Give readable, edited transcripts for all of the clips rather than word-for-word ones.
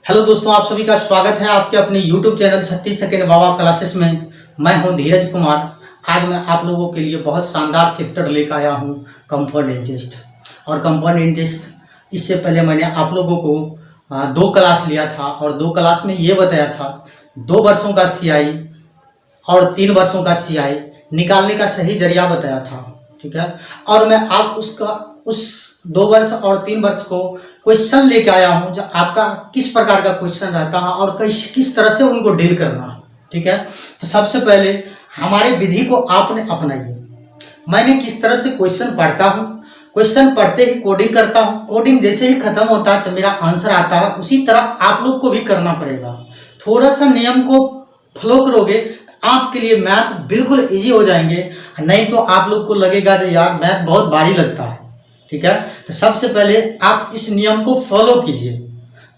Hello दोस्तों, आप सभी का स्वागत है आपके अपने YouTube चैनल 36 सेकंड बाबा क्लासेस में। मैं हूं धीरज कुमार। आज मैं आप लोगों के लिए बहुत शानदार चैप्टर लेकर आया हूं, कंपाउंड इंटरेस्ट। और कंपाउंड इंटरेस्ट इससे पहले मैंने आप लोगों को 2 क्लास लिया था और 2 क्लास में ये बताया था 2 वर्षों का CI और 3 वर्षों का CI निकालने का सही जरिया बताया था। ठीक है, और मैं आप उस 2 वर्ष और 3 वर्ष को क्वेश्चन लेके आया हूं, जो आपका किस प्रकार का क्वेश्चन रहता है और किस तरह से उनको डील करना है। ठीक है, तो सबसे पहले हमारे विधि को आपने अपनाइए। मैंने किस तरह से क्वेश्चन पढ़ता हूं, क्वेश्चन पढ़ते ही कोडिंग करता हूं, कोडिंग जैसे ही खत्म होता है तो मेरा आंसर आता है। उसी तरह आप लोग को भी करना पड़ेगा। थोड़ा सा नियम को फॉलो करोगे आपके लिए मैथ बिल्कुल इजी हो जाएंगे, नहीं तो आप लोग को लगेगा कि यार मैथ बहुत भारी लगता है। ठीक है, तो सबसे पहले आप इस नियम को फॉलो कीजिए।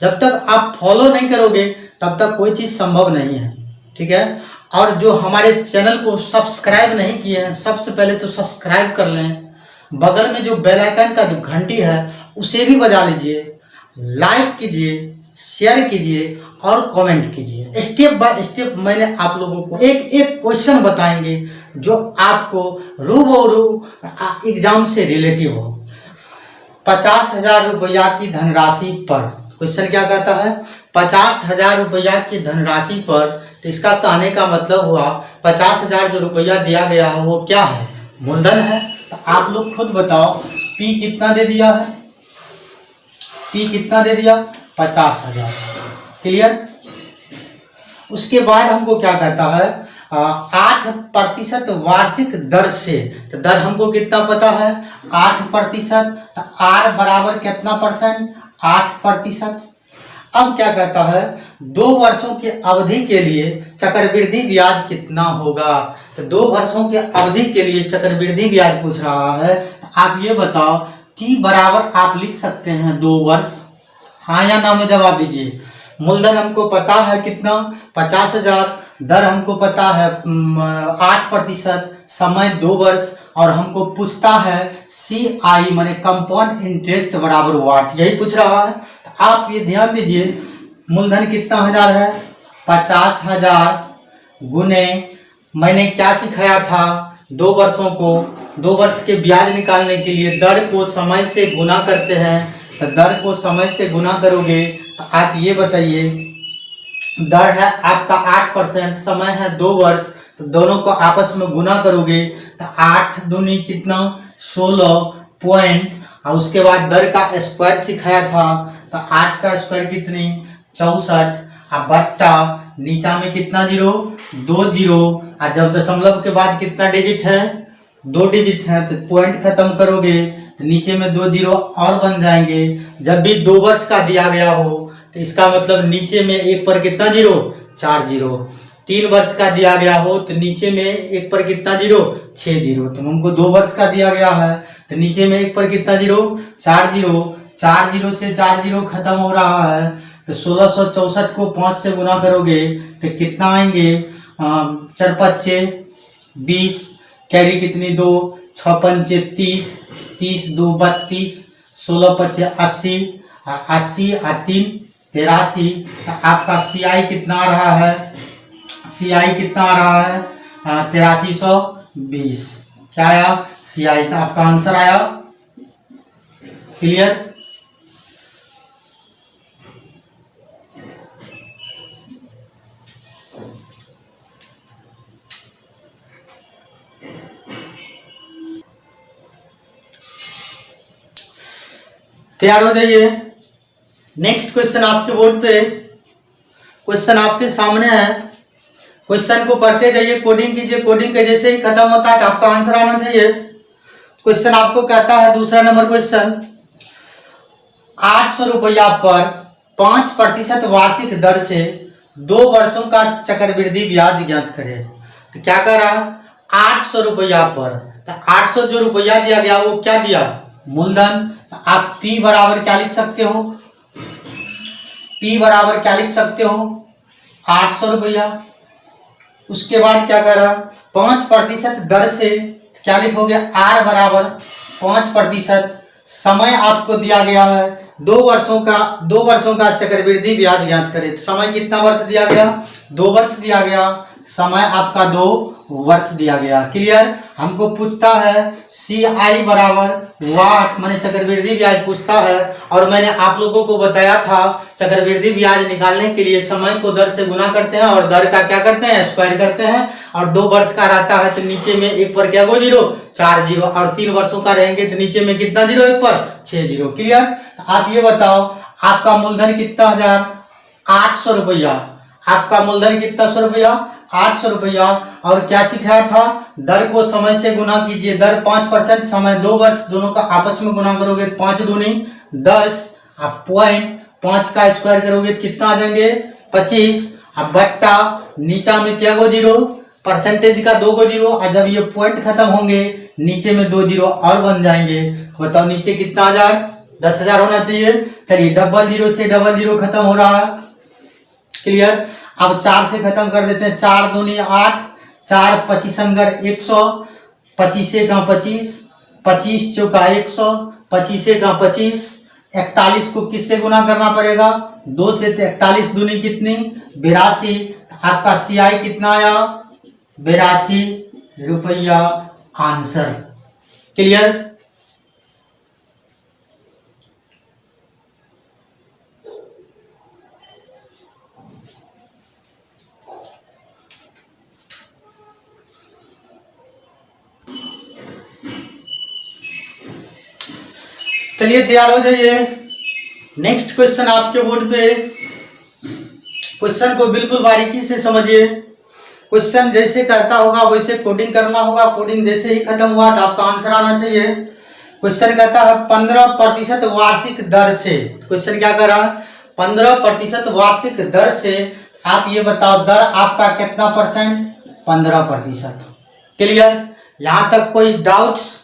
जब तक आप फॉलो नहीं करोगे तब तक कोई चीज़ संभव नहीं है। ठीक है, और जो हमारे चैनल को सब्सक्राइब नहीं किए हैं, सबसे पहले तो सब्सक्राइब कर लें। बगल में जो बेल आइकन का जो घंटी है उसे भी बजा लीजिए, लाइक कीजिए, शेयर कीजिए और कमेंट कीजिए। स्टेप बाय स्टेप मैंने आप लोगों को एक एक क्वेश्चन बताएंगे जो आपको रूबरू एग्जाम से रिलेटिव हो। 50,000 रुपया की धनराशि पर क्वेश्चन क्या कहता है? 50,000 रुपया की धनराशि पर, तो इसका कहने का मतलब हुआ 50,000 जो रुपया दिया गया है वो क्या है? मूलधन है। तो आप लोग खुद बताओ, P कितना दे दिया है? P कितना दे दिया? 50,000। क्लियर? उसके बाद हमको क्या कहता है? 8% वार्षिक दर से। तो दर हमको कितना पता है? 8%। तो R बराबर कितना परसेंट? 8%। अब क्या कहता है? 2 वर्षों की अवधि के लिए चक्रवृद्धि ब्याज कितना होगा? तो 2 वर्षों की अवधि के लिए चक्रवृद्धि ब्याज पूछ रहा है। तो आप ये बताओ, T बराबर आप लिख सकते हैं 2 वर्ष, हाँ या ना में जवाब दीजिए। मूलधन हमको पता है कितना? 50,000। दर हमको पता है 8%, समय 2 वर्ष, और हमको पूछता है CI माने कंपाउंड इंटरेस्ट बराबर वाट, यही पूछ रहा है। तो आप ये ध्यान दीजिए, मूलधन कितना हजार है? 50,000 गुने, मैंने क्या सिखाया था? 2 वर्षों को, 2 वर्ष के ब्याज निकालने के लिए दर को समय से गुना करते हैं। तो दर को समय से गुना करोगे तो आप ये बताइए, दर है आपका 8%, समय है 2 वर्ष, तो दोनों को आपस में गुना करोगे तो 8 दूनी कितना? 16 पॉइंट, और उसके बाद दर का स्क्वायर सिखाया था। तो 8 का स्क्वायर कितनी? 64, और बट्टा नीचा में कितना जीरो? 2 जीरो, और जब दशमलव के बाद कितना डिजिट है? 2 डिजिट है, तो पॉइंट खत्म करोगे तो नीचे में 2 जीरो और बन जाएंगे। जब भी 2 वर्ष का दिया गया हो तो इसका मतलब नीचे में 1 पर कितना जीरो? 4 जीरो। 3 वर्ष का दिया गया हो तो नीचे में 1 पर कितना जीरो? 6 जीरो। तो हमको 2 वर्ष का दिया गया है तो नीचे में 1 पर कितना जीरो? 4 जीरो। 4 जीरो से 4 जीरो खत्म हो रहा है, तो 1664 को 5 से गुना करोगे तो कितना आएंगे? 4 पच्चे 20, कैरी कितनी? 2, 6 पंचे 30, 30 2 32, 16 पच्चे 80, 80 और 3 83। तो आपका CI कितना आ रहा है? CI कितना आ रहा है? 8320। क्या आया? CI। तो आपका आंसर आया। क्लियर? तैयार हो जाइए। नेक्स्ट क्वेश्चन आपके बोर्ड पे, क्वेश्चन आपके सामने है। क्वेश्चन को पढ़ते जाइए, कोडिंग कीजिए। कोडिंग के जैसे ही खत्म होता है तो आपका आंसर आना चाहिए। क्वेश्चन आपको कहता है, दूसरा नंबर क्वेश्चन, 800 रुपया पर 5% वार्षिक दर से 2 वर्षों का चक्रवृद्धि ब्याज ज्ञात करें। तो क्या कह रहा है? 800 रुपया पर, तो 800 जो रुपया दिया गया वो क्या दिया? मूलधन। तो आप P बराबर क्या लिख सकते हो? P बराबर क्या लिख सकते हो? 800 रुपया। उसके बाद क्या कर रहा? 5% दर से क्या लिखोगे? R बराबर 5%, समय आपको दिया गया है दो वर्षों का चक्रवृद्धि ब्याज ज्ञात करें। समय कितना वर्ष दिया गया? 2 वर्ष दिया गया। समय आपका 2 वर्ष दिया गया। क्लियर? हमको पूछता है CI बराबर वाट, मैंने चक्रवृद्धि ब्याज पूछता है। और मैंने आप लोगों को बताया था चक्रवृद्धि ब्याज निकालने के लिए समय को दर से गुना करते हैं और दर का क्या करते हैं? स्क्वायर करते हैं। और 2 वर्ष का रहता है तो नीचे में एक पर क्या 0 4 जीरो, और 3 वर्षों का रहेंगे तो नीचे में कितना 0 एक पर 6 जीरो। क्लियर? तो आप ये बताओ आपका मूलधन कितना? 800 रुपया। आपका मूलधन कितना? 100 रुपया, 800 रुपया। और क्या सिखाया था? दर को समय से गुना कीजिए। दर 5%, समय 2 वर्ष, दोनों का आपस में गुना करोगे 5 दूनी 10, आप पॉइंट 5 का स्क्वायर करोगे कितना आ जाएंगे? 25। अब बट्टा नीचा में क्या 0 परसेंटेज का 2 0, और जब ये पॉइंट खत्म होंगे नीचे में 2 0 और बन जाएंगे। बताओ नीचे कितना 1000? 10,000 होना चाहिए। चलिए डबल 0 से डबल 0 खत्म हो रहा है। क्लियर? अब 4 से खत्म कर देते हैं। 4 दूनी 8, 4 25 अंगर 100, 25 का 25, 25 चौका 100, 25 का 25। 41 को किससे गुना करना पड़ेगा? 2 से। 41 दूनी कितनी? 82। आपका CI कितना आया? 82 रुपया आंसर। क्लियर? चलिए तैयार हो जाइए। नेक्स्ट क्वेश्चन आपके बोर्ड पे। क्वेश्चन को बिल्कुल बारीकी से समझिए। क्वेश्चन जैसे कहता होगा वैसे कोडिंग करना होगा। कोडिंग जैसे ही खत्म हुआ तो आपका आंसर आना चाहिए। क्वेश्चन कहता है 15% वार्षिक दर से। क्वेश्चन क्या कर रहा है? 15% वार्षिक दर से। आप ये बताओ दर आपका कितना परसेंट? 15%। क्लियर? यहां तक कोई डाउट्स?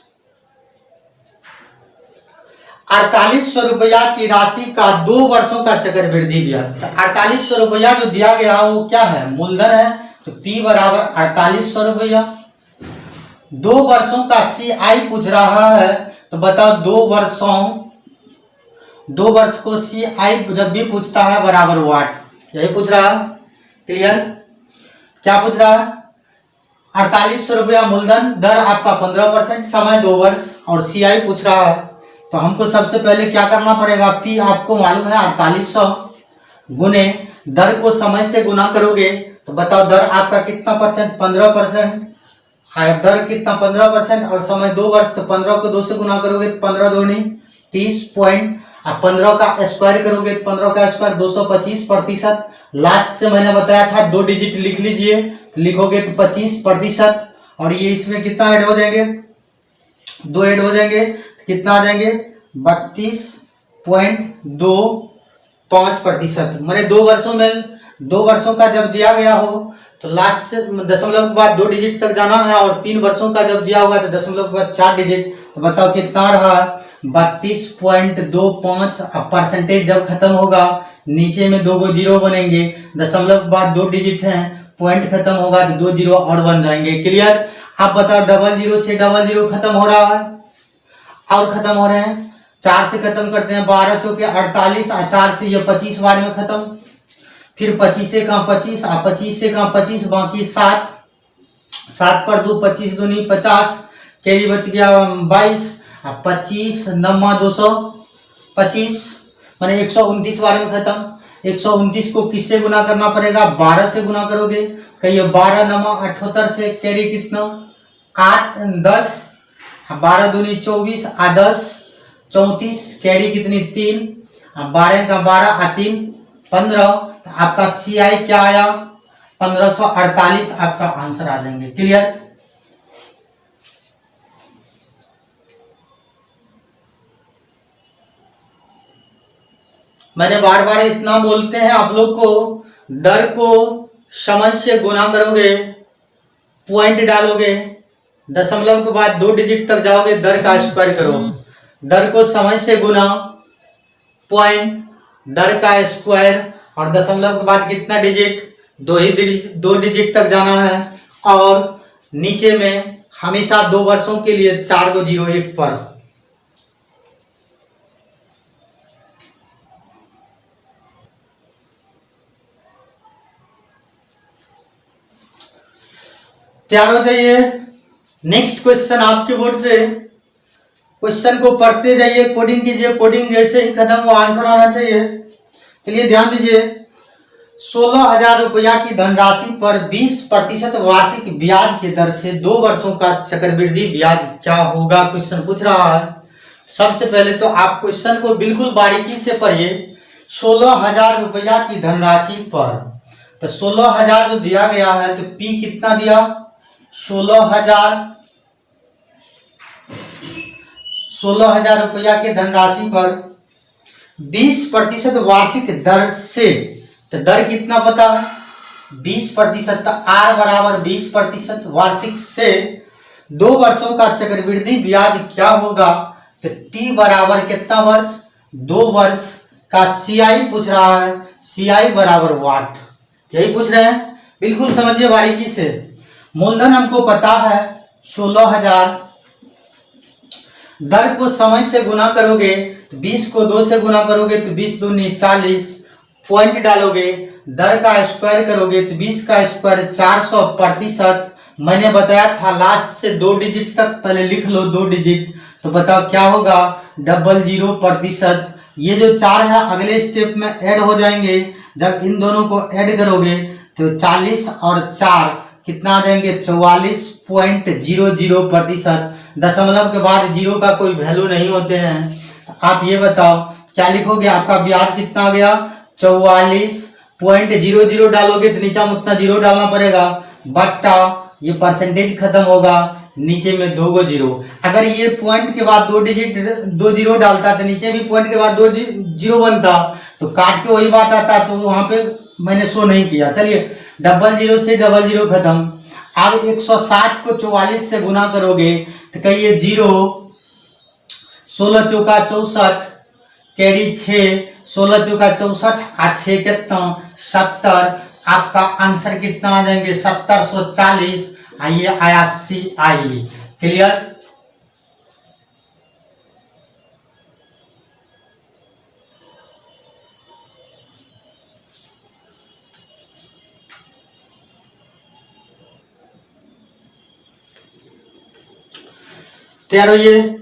4800 रुपया की राशि का 2 वर्षों का चक्रवृद्धि ब्याज। 4800 रुपया जो दिया गया वो क्या है? मूलधन है। तो P बराबर 4800 रुपया। 2 वर्षों का CI पूछ रहा है तो बताओ 2 वर्ष को CI जब भी पूछता है बराबर वाट, यही पूछ रहा है। क्लियर? क्या पूछ रहा है? 4800 रुपया मूलधन, दर आपका 15%, समय 2 वर्ष, और CI पूछ रहा है। तो हमको सबसे पहले क्या करना पड़ेगा? P आपको मालूम है 4800 गुने दर को समय से गुना करोगे तो बताओ दर आपका कितना परसेंट? 15%। दर कितना? 15% और समय 2 वर्ष, तो 15 को 2 से गुना करोगे तो 15 दूनी 30 पॉइंट। अब 15 का स्क्वायर करोगे तो 15 का स्क्वायर 225%। लास्ट से मैंने बताया था 2 डिजिट लिख लीजिए, तो लिखोगे तो 25%। और ये इसमें कितना ऐड हो जाएंगे? 2 ऐड हो जाएंगे, कितना आ जाएंगे? 32.25%। मैंने 2 वर्षों का जब दिया गया हो तो लास्ट से दशमलव के बाद 2 डिजिट तक जाना है, और 3 वर्षों का जब दिया होगा तो दशमलव के बाद 4 डिजिट। तो बताओ कितना रहा? 32.25। परसेंटेज जब खत्म होगा नीचे में 2 0 बनेंगे, दशमलव के बाद 2 डिजिट हैं, पॉइंट खत्म होगा तो 2 0 और बन जाएंगे। क्लियर? आप बताओ डबल 0 से डबल 0 खत्म हो रहा है और खत्म हो रहे हैं। 4 से खत्म करते हैं, 12 चौके 48, 4 से ये 25 बार में खत्म। फिर 25 का 25, 25 से का 25, बाकी 7 पर 2 25 दूनी 50, कैरी बच गया 22, 25 9 225, मैंने 129 बार में खत्म। 129 को किससे गुना करना पड़ेगा? 12 से गुना करोगे। कहिए 12 9 78 से कैरी कितना? 8 10, 12 दूनी 24, 10 34, कैरी कितनी? 3, 12 का 12 3 15। आपका CI क्या आया? 1548 आपका आंसर आ जाएंगे। क्लियर? मैंने बार बार इतना बोलते हैं आप लोग को, दर को समय से गुना करोगे, पॉइंट डालोगे, दशमलव के बाद 2 डिजिट तक जाओगे, दर का स्क्वायर करो। दर को समय से गुना, पॉइंट, दर का स्क्वायर, और दशमलव के बाद कितना डिजिट? 2 डिजिट तक जाना है, और नीचे में हमेशा 2 वर्षों के लिए 4 को 0 1 पर। तैयार हो जाइए। नेक्स्ट क्वेश्चन आपके बोर्ड पे, क्वेश्चन को पढ़ते जाइए, कोडिंग कीजिए, कोडिंग जैसे ही खत्म हो आंसर आना चाहिए। चलिए ध्यान दीजिए, 16,000 रुपया की धनराशि पर 20% वार्षिक ब्याज की दर से 2 वर्षों का चक्रवृद्धि ब्याज क्या होगा, क्वेश्चन पूछ रहा है। सबसे पहले तो आप क्वेश्चन को बिल्कुल बारीकी से पढ़िए। 16,000 रुपया की धनराशि पर, तो 16,000 जो दिया गया है तो P कितना दिया, 16,000 रुपया की धनराशि पर 20% वार्षिक दर से, तो दर कितना पता है 20%, तो R बराबर 20% वार्षिक से 2 वर्षों का चक्रवृद्धि ब्याज क्या होगा, तो T बराबर कितना वर्ष, 2 वर्ष का CI पूछ रहा है, CI बराबर वाट, यही पूछ रहे हैं। बिल्कुल समझिए बारीकी से। मूलधन हमको पता है 16,000, दर को समय से गुना करोगे तो 20 को 2 से गुना करोगे तो 20 दूनी 40, पॉइंट डालोगे, दर का स्क्वायर करोगे तो 20 का स्क्वायर 400%। मैंने बताया था लास्ट से 2 डिजिट तक पहले लिख लो, 2 डिजिट, तो बताओ क्या होगा, 00%। ये जो 4 है अगले स्टेप में ऐड हो जाएंगे, जब इन दोनों को ऐड करोगे तो 40 और 4 कितना आ जाएंगे, 44.00%। दशमलव के बाद जीरो का कोई वैल्यू नहीं होते हैं। आप ये बताओ क्या लिखोगे, आपका ब्याज कितना आ गया, 44.00 डालोगे तो नीचे में उतना जीरो डालना पड़ेगा, बट्टा ये परसेंटेज खत्म होगा, नीचे में 2 गो जीरो। अगर ये पॉइंट के बाद 2 डिजिट 2 जीरो डालता तो नीचे भी पॉइंट के बाद 2 जीरो बनता, तो काट के वही बात आता, तो वहां पे मैंने शो नहीं किया। चलिए 00 से 00 खत्म। अब 160 को 44 से गुना करोगे तो कहिए 0, 16 चौका 64, कैरी 6, 16 चौका 64 आ 6 कितना 70। आपका आंसर कितना आ जाएंगे 7040, आइए आया CI। क्लियर। तैयार होइए।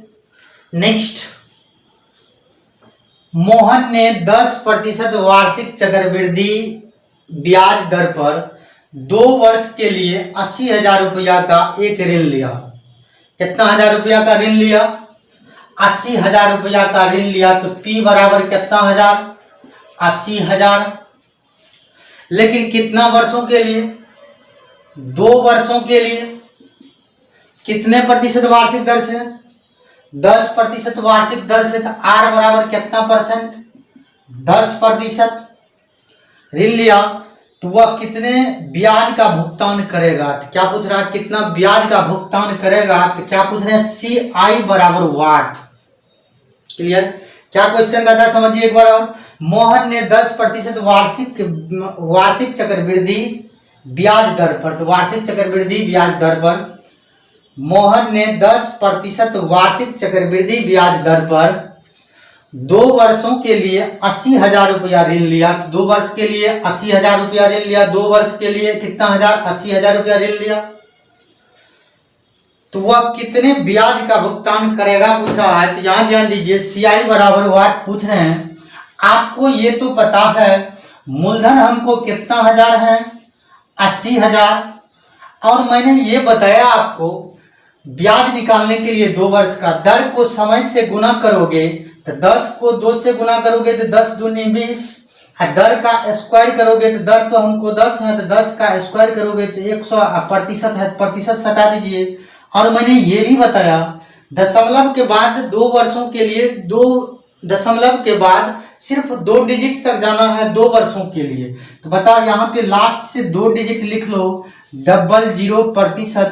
नेक्स्ट, मोहन ने 10% वार्षिक चक्रवृद्धि ब्याज दर पर 2 वर्ष के लिए 80,000 रुपया का एक ऋण लिया। कितना हजार रुपया का ऋण लिया, 80,000 रुपया का ऋण लिया, तो P बराबर कितना हजार, 80,000। लेकिन कितना वर्षों के लिए, 2 वर्षों के लिए। कितने प्रतिशत वार्षिक दर से, 10% वार्षिक दर से, तो R बराबर कितना परसेंट, 10% ऋण लिया, तो वह कितने ब्याज का भुगतान करेगा। तो क्या पूछ रहा है, कितना ब्याज का भुगतान करेगा, तो क्या पूछ रहे हैं, CI बराबर वाट। क्लियर। क्या क्वेश्चन का था समझिए एक बार और। मोहन ने 10% वार्षिक चक्रवृद्धि ब्याज दर पर, तो वार्षिक चक्रवृद्धि ब्याज दर पर मोहन ने 10% वार्षिक चक्रवृद्धि ब्याज दर पर 2 वर्षों के लिए 80,000 रुपया ऋण लिया। तो 2 वर्ष के लिए 80,000 रुपया ऋण लिया, 2 वर्ष के लिए कितना हजार, 80,000 रुपया ऋण लिया, तो वह कितने ब्याज का भुगतान करेगा पूछ रहा है। तो यहां ध्यान दीजिए, CI बराबर वाट पूछ रहे हैं। आपको ये तो पता है मूलधन हमको कितना हजार है, 80,000, और मैंने ये बताया आपको ब्याज निकालने के लिए 2 वर्ष का, दर को समय से गुना करोगे तो 10 को 2 से गुना करोगे तो 10 दूनी 20, दर का स्क्वायर करोगे तो दर तो हमको 10 है, तो 10 का स्क्वायर करोगे तो 100% है, प्रतिशत हटा दीजिए। और मैंने ये भी बताया दशमलव के बाद 2 वर्षों के लिए 2 दशमलव के बाद सिर्फ 2 डिजिट तक जाना है 2 वर्षों के लिए। तो बताओ यहाँ पे लास्ट से 2 डिजिट लिख लो, 00%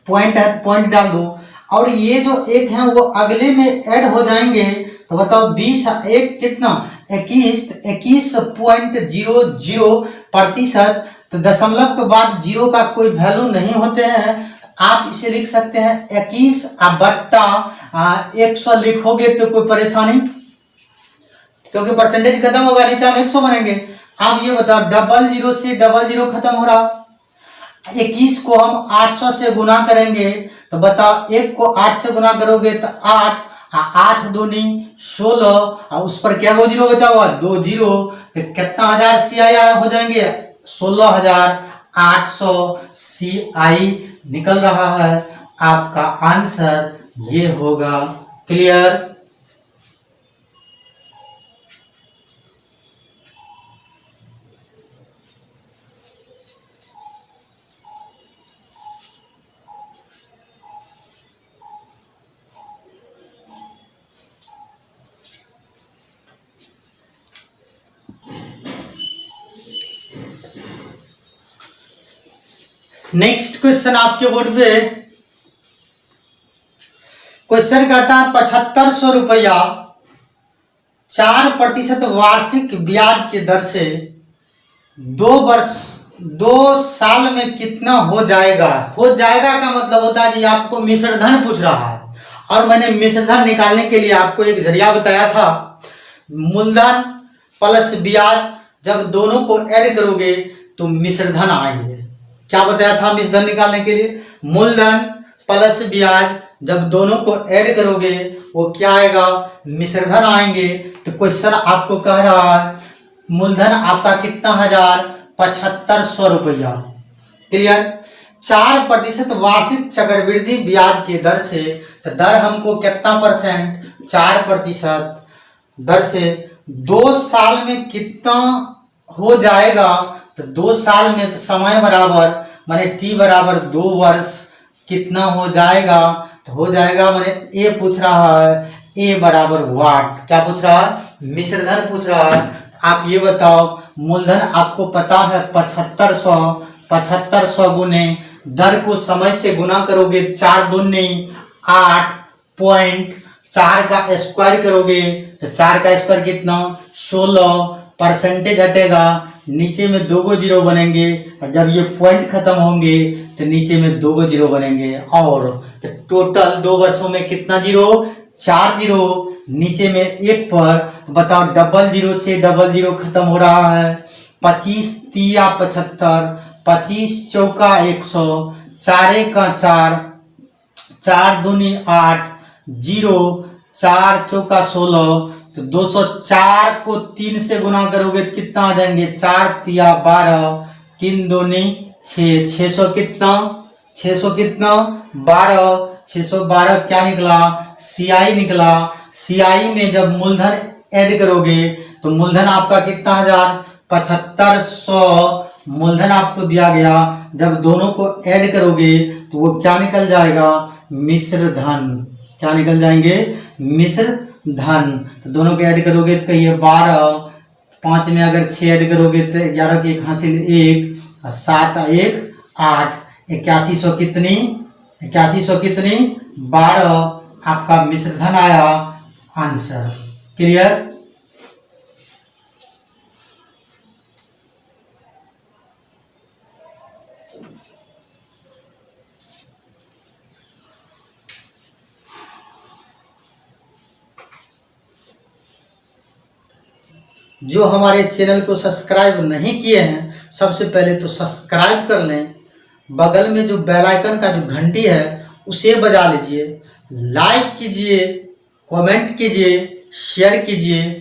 पॉइंट है, पॉइंट डाल दो, और ये जो एक है वो अगले में ऐड हो जाएंगे। तो बताओ 20 एक कितना 21.00%। तो दशमलव के बाद जीरो का कोई वैल्यू नहीं होते हैं, आप इसे लिख सकते हैं 21/100 लिखोगे तो कोई परेशानी, क्योंकि परसेंटेज खत्म होगा, नीचे में 100 बनेंगे। आप ये बताओ 00 से 00 खत्म हो रहा, 21 को हम 800 से गुना करेंगे तो बताओ, 1 को 8 से गुना करोगे तो 8, 8 दूनी 16, और उस पर क्या 2 जीरो बचा हुआ, 2 जीरो, तो कितना हजार CI हो जाएंगे, 16,800 CI निकल रहा है। आपका आंसर ये होगा। क्लियर? नेक्स्ट क्वेश्चन आपके बोर्ड पे क्वेश्चन कहता है 7500 रुपया 4% वार्षिक ब्याज के दर से 2 साल में कितना हो जाएगा। हो जाएगा का मतलब होता है कि आपको मिश्र धन पूछ रहा है, और मैंने मिश्र धन निकालने के लिए आपको एक जरिया बताया था, मूलधन प्लस ब्याज जब दोनों को ऐड करोगे तो मिश्र धन आएंगे। क्या बताया था मिश्र धन निकालने के लिए? मूलधन प्लस ब्याज जब दोनों को ऐड करोगे वो क्या आएगा, मिश्र धन आएंगे। तो क्वेश्चन आपको कह रहा है मूलधन आपका कितना हजार, 7500 रुपया। क्लियर? 4% वार्षिक चक्रवृद्धि ब्याज के दर से, तो दर हमको कितना परसेंट, 4% दर से 2 साल में कितना हो जाएगा। तो 2 साल में तो समय बराबर माने t बराबर 2 वर्ष कितना हो जाएगा, तो हो जाएगा माने ए पूछ रहा है, ए बराबर वाट। क्या पूछ रहा है? मिश्र धन पूछ रहा है। आप ये बताओ, मूलधन आपको पता है 7500 गुने दर को समय से गुना करोगे, 4 दूनी 8 पॉइंट 4 का स्क्वायर करोगे तो 4 का स्क्वायर कितना, 16, परसेंटेज हटेगा, नीचे में 2 जीरो बनेंगे, और जब ये पॉइंट खत्म होंगे तो नीचे में 2 जीरो बनेंगे, और तो टोटल 2 वर्षों में कितना जीरो, 4 जीरो, नीचे में 1 पर। तो बताओ, डबल जीरो से डबल जीरो खत्म हो रहा है, 25 तिया 75, 25 चौका 100, 4 का 4, 4 दूनी 8, 0, 4 चौका 16, तो 204 को 3 से गुना करोगे कितना आ जाएंगे, 4 तिया 12, 3 दूनी 6, 600 कितना, 600 कितना 12, 612 क्या निकला, CI निकला। CI में जब मूलधन ऐड करोगे तो मूलधन आपका कितना हजार, 7500 मूलधन आपको दिया गया, जब दोनों को ऐड करोगे तो वो क्या निकल जाएगा, मिश्र धन। क्या निकल जाएंगे, मिश्र धन। तो दोनों को ऐड करोगे तो कहिए 12, 5 में अगर 6 ऐड करोगे तो 11 की 1 हासिल 1, 7 1 8, 8100 कितनी, 8100 कितनी 12, आपका मिश्र धन आया आंसर। क्लियर? जो हमारे चैनल को सब्सक्राइब नहीं किए हैं, सबसे पहले तो सब्सक्राइब कर लें, बगल में जो बेल आइकन का जो घंटी है उसे बजा लीजिए, लाइक कीजिए, कमेंट कीजिए, शेयर कीजिए।